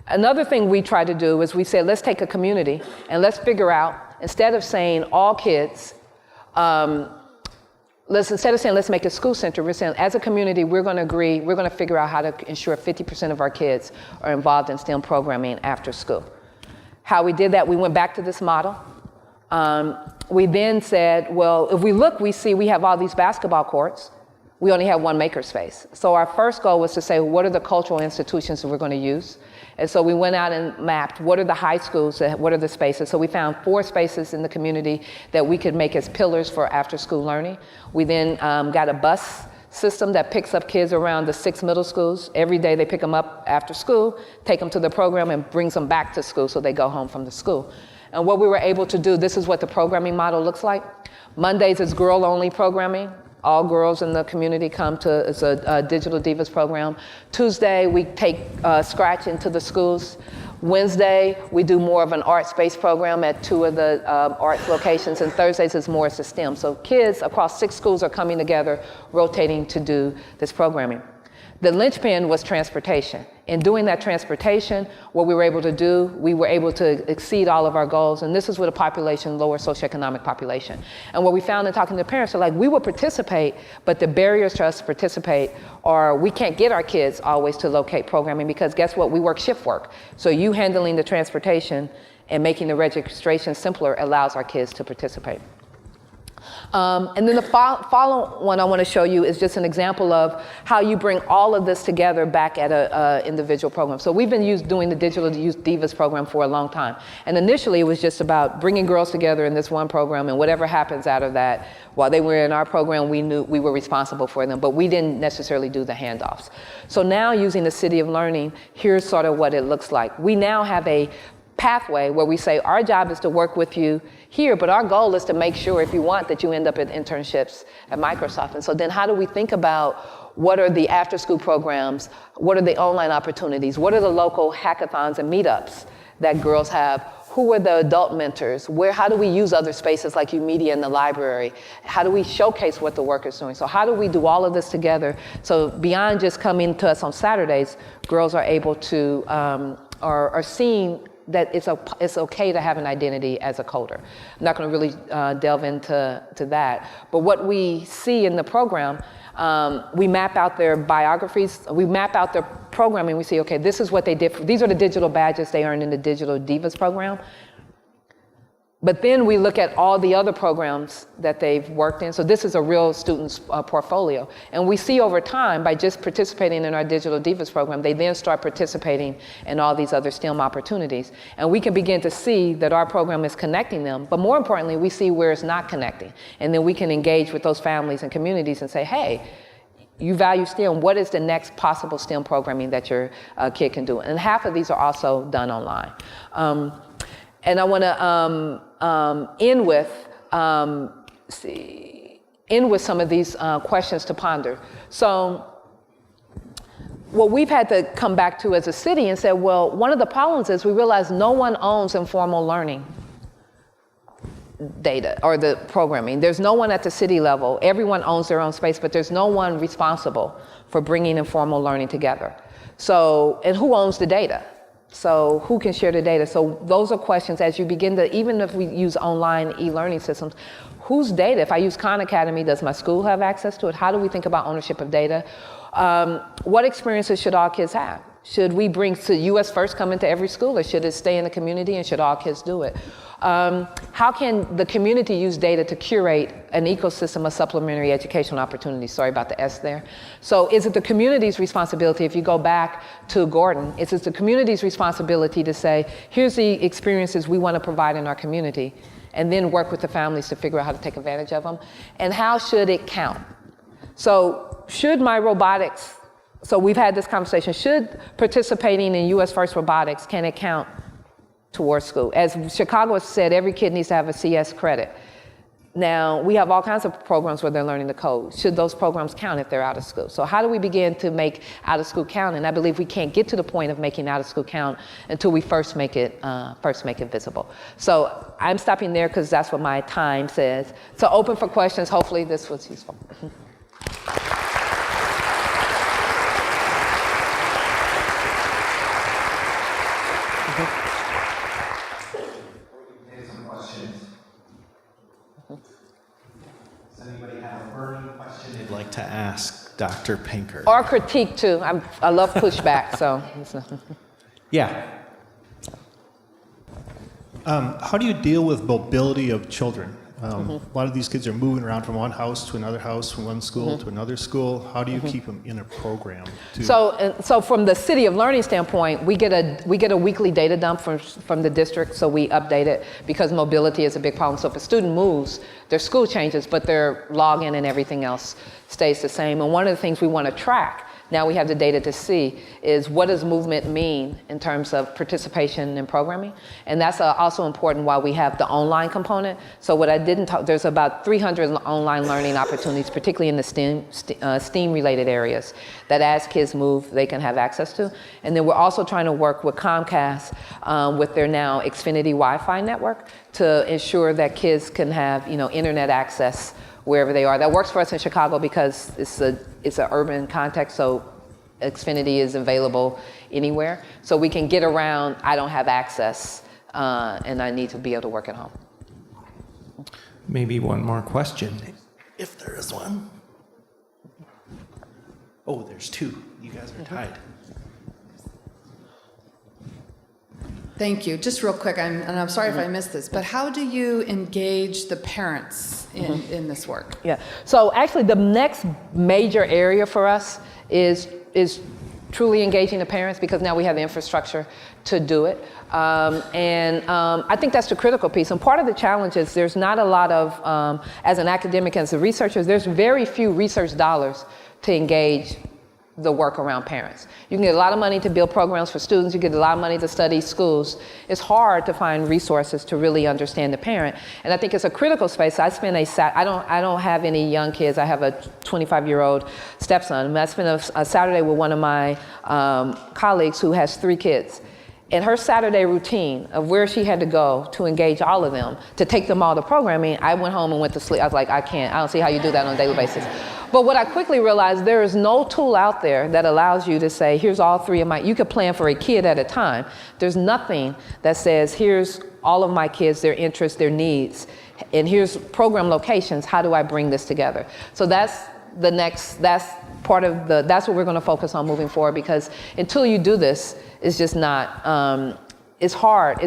Speaker 2: Another thing we try to do is we said, let's take a community and let's figure out, instead of saying all kids, instead of saying let's make a school center, we're saying as a community we're going to figure out how to ensure 50% of our kids are involved in STEM programming after school. How we did that, we went back to this model. We then said, well, if we look, we see we have all these basketball courts. We only have one makerspace. So our first goal was to say, what are the cultural institutions that we're going to use? And so we went out and mapped what are the high schools, what are the spaces. So we found 4 spaces in the community that we could make as pillars for after-school learning. We then got a bus system that picks up kids around the 6 middle schools. Every day they pick them up after school, take them to the program, and brings them back to school so they go home from the school. And what we were able to do, this is what the programming model looks like. Mondays is girl-only programming. All girls in the community come to, it's a Digital Divas program. Tuesday, we take Scratch into the schools. Wednesday, we do more of an arts-based program at 2 of the arts locations, and Thursdays is more as a STEM. So kids across 6 schools are coming together, rotating to do this programming. The linchpin was transportation. In doing that transportation, what we were able to do, we were able to exceed all of our goals, and this is with a population, lower socioeconomic population. And what we found in talking to parents are like, we will participate, but the barriers to us to participate are we can't get our kids always to locate programming because guess what, we work shift work. So you handling the transportation and making the registration simpler allows our kids to participate. And then the follow one I want to show you is just an example of how you bring all of this together back at a individual program. So we've been doing the Digital Youth Divas program for a long time. And initially it was just about bringing girls together in this one program, and whatever happens out of that, while they were in our program, we knew we were responsible for them, but we didn't necessarily do the handoffs. So now using the City of Learning, here's sort of what it looks like. We now have a pathway where we say our job is to work with you here, but our goal is to make sure if you want that you end up at internships at Microsoft. And so then how do we think about what are the after school programs, what are the online opportunities, what are the local hackathons and meetups that girls have, who are the adult mentors, how do we use other spaces like UMedia in the library, how do we showcase what the work is doing, so how do we do all of this together so beyond just coming to us on Saturdays, girls are able to, are seeing that it's okay to have an identity as a coder. I'm not going to really delve into that, but what we see in the program, we map out their biographies, we map out their programming, we see, okay, this is what they did, these are the digital badges they earned in the Digital Divas program. But then we look at all the other programs that they've worked in. So this is a real student's portfolio. And we see over time, by just participating in our Digital Divas program, they then start participating in all these other STEM opportunities. And we can begin to see that our program is connecting them. But more importantly, we see where it's not connecting. And then we can engage with those families and communities and say, hey, you value STEM, what is the next possible STEM programming that your kid can do? And half of these are also done online. And I want to end with some of these questions to ponder. So what we've had to come back to as a city and say, well, one of the problems is we realize no one owns informal learning data or the programming. There's no one at the city level. Everyone owns their own space, but there's no one responsible for bringing informal learning together. So, and who owns the data? So who can share the data? So those are questions as you begin to, even if we use online e-learning systems, whose data? If I use Khan Academy, does my school have access to it? How do we think about ownership of data? What experiences should all kids have? Should we bring US First come into every school, or should it stay in the community, and should all kids do it? How can the community use data to curate an ecosystem of supplementary educational opportunities? Sorry about the S there. So is it the community's responsibility, if you go back to Gordon, is it the community's responsibility to say, here's the experiences we want to provide in our community, and then work with the families to figure out how to take advantage of them? And how should it count? So should my robotics, so we've had this conversation, should participating in US First robotics, can it count towards school? As Chicago has said, every kid needs to have a CS credit. Now, we have all kinds of programs where they're learning the code. Should those programs count if they're out of school? So how do we begin to make out of school count? And I believe we can't get to the point of making out of school count until we first make it visible. So I'm stopping there because that's what my time says. So open for questions. Hopefully this was useful.
Speaker 4: I'd like to ask Dr. Pinkard.
Speaker 2: Or critique too. I love pushback, so.
Speaker 4: Yeah. How do you deal with mobility of children? A lot of these kids are moving around from one house to another house, from one school to another school. How do you keep them in a program?
Speaker 2: So from the City of Learning standpoint, we get a weekly data dump from the district, so we update it because mobility is a big problem. So if a student moves, their school changes, but their login and everything else stays the same. And one of the things we want to track, now we have the data to see is what does movement mean in terms of participation in programming. And that's also important why we have the online component. So what I didn't talk, there's about 300 online learning opportunities, particularly in the STEAM related areas, that as kids move, they can have access to. And then we're also trying to work with Comcast with their now Xfinity Wi-Fi network to ensure that kids can have, internet access wherever they are. That works for us in Chicago because it's an urban context, so Xfinity is available anywhere. So we can get around, I don't have access, and I need to be able to work at home.
Speaker 5: Maybe one more question, if there is one. Oh, there's two. You guys are tied.
Speaker 6: Thank you. Just real quick, and I'm sorry if I missed this, but how do you engage the parents in this work?
Speaker 2: Yeah. So actually, the next major area for us is truly engaging the parents, because now we have the infrastructure to do it. I think that's the critical piece. And part of the challenge is there's not a lot of, as an academic, as a researcher, there's very few research dollars to engage the work around parents. You can get a lot of money to build programs for students. You get a lot of money to study schools. It's hard to find resources to really understand the parent. And I think it's a critical space. I don't have any young kids. I have a 25-year-old stepson. I spent a Saturday with one of my colleagues who has 3 kids. And her Saturday routine of where she had to go to engage all of them, to take them all to programming, I went home and went to sleep. I was like, I don't see how you do that on a daily basis. But what I quickly realized, there is no tool out there that allows you to say, here's all 3 of you could plan for a kid at a time. There's nothing that says, here's all of my kids, their interests, their needs, and here's program locations, how do I bring this together? So that's what we're gonna focus on moving forward, because until you do this, it's just not, it's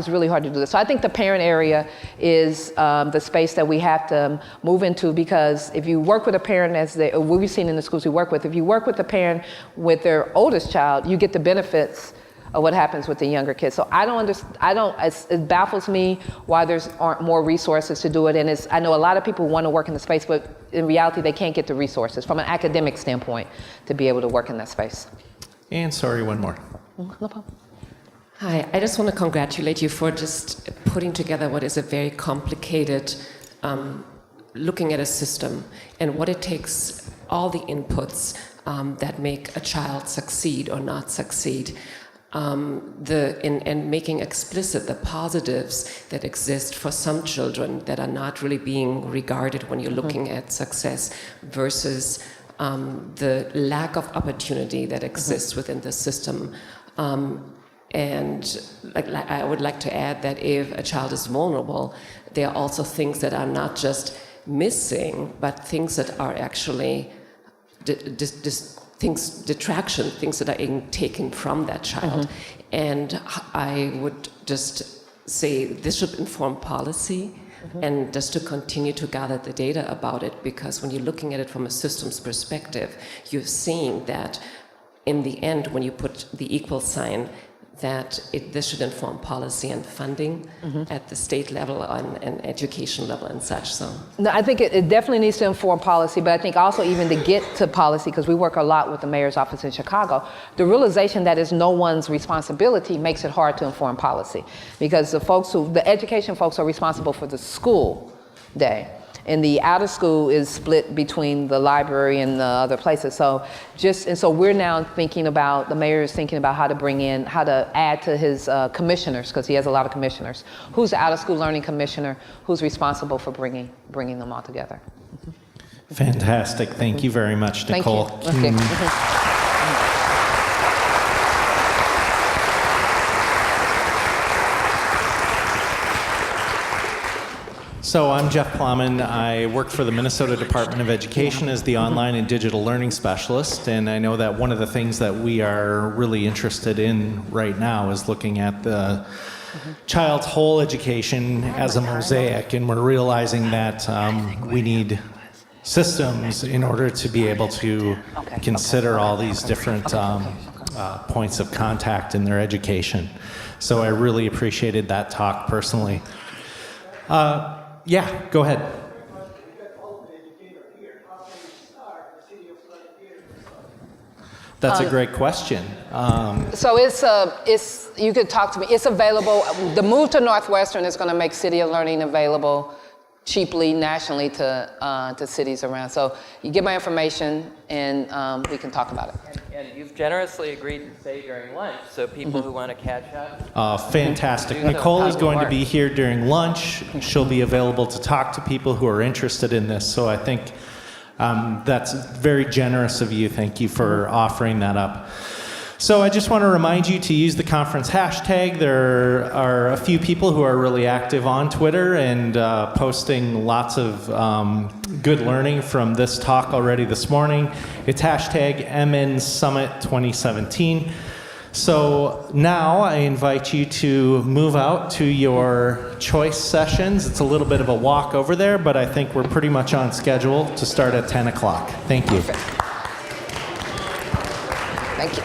Speaker 2: really hard to do this. So I think the parent area is the space that we have to move into, because if you work with a parent, what we've seen in the schools we work with, if you work with a parent with their oldest child, you get the benefits of what happens with the younger kids. So it baffles me why aren't more resources to do it. And I know a lot of people want to work in the space, but in reality, they can't get the resources from an academic standpoint to be able to work in that space.
Speaker 5: And sorry, one more.
Speaker 2: No problem.
Speaker 7: Hi, I just want to congratulate you for just putting together what is a very complicated, looking at a system and what it takes, all the inputs that make a child succeed or not succeed, and making explicit the positives that exist for some children that are not really being regarded when you're looking at success, versus the lack of opportunity that exists within the system. And I would like to add that if a child is vulnerable, there are also things that are not just missing, but things that are actually detraction, things that are being taken from that child. And I would just say this should inform policy, and just to continue to gather the data about it, because when you're looking at it from a systems perspective, you're seeing that in the end, when you put the equal sign, that this should inform policy and funding at the state level and education level and such. So
Speaker 2: no, I think it definitely needs to inform policy, but I think also even to get to policy, because we work a lot with the mayor's office in Chicago, the realization that it's no one's responsibility makes it hard to inform policy, because the education folks are responsible for the school day. And the out of school is split between the library and the other places. So we're now thinking about, the mayor is thinking about how to add to his commissioners, because he has a lot of commissioners. Who's the out of school learning commissioner? Who's responsible for bringing them all together?
Speaker 5: Fantastic. Thank you very much, Nichole.
Speaker 2: Thank you. Okay.
Speaker 5: So I'm Jeff Plowman. I work for the Minnesota Department of Education as the online and digital learning specialist, and I know that one of the things that we are really interested in right now is looking at the child's whole education as a mosaic, and we're realizing that we need systems in order to be able to consider all these different points of contact in their education. So I really appreciated that talk personally. Yeah, go ahead. That's a great question.
Speaker 2: So it's you could talk to me. It's available. The move to Northwestern is going to make City of Learning available cheaply nationally to cities around. So you get my information and we can talk about it.
Speaker 8: And you've generously agreed to stay during lunch, so people who want to catch up.
Speaker 5: Fantastic.
Speaker 8: Do the
Speaker 5: Nichole is going to
Speaker 8: work.
Speaker 5: be here during lunch. She'll be available to talk to people who are interested in this. So I think that's very generous of you. Thank you for offering that up. So I just want to remind you to use the conference hashtag. There are a few people who are really active on Twitter and posting lots of good learning from this talk already this morning. It's hashtag MN Summit 2017. So now I invite you to move out to your choice sessions. It's a little bit of a walk over there, but I think we're pretty much on schedule to start at 10 o'clock. Thank you.
Speaker 2: Thank you.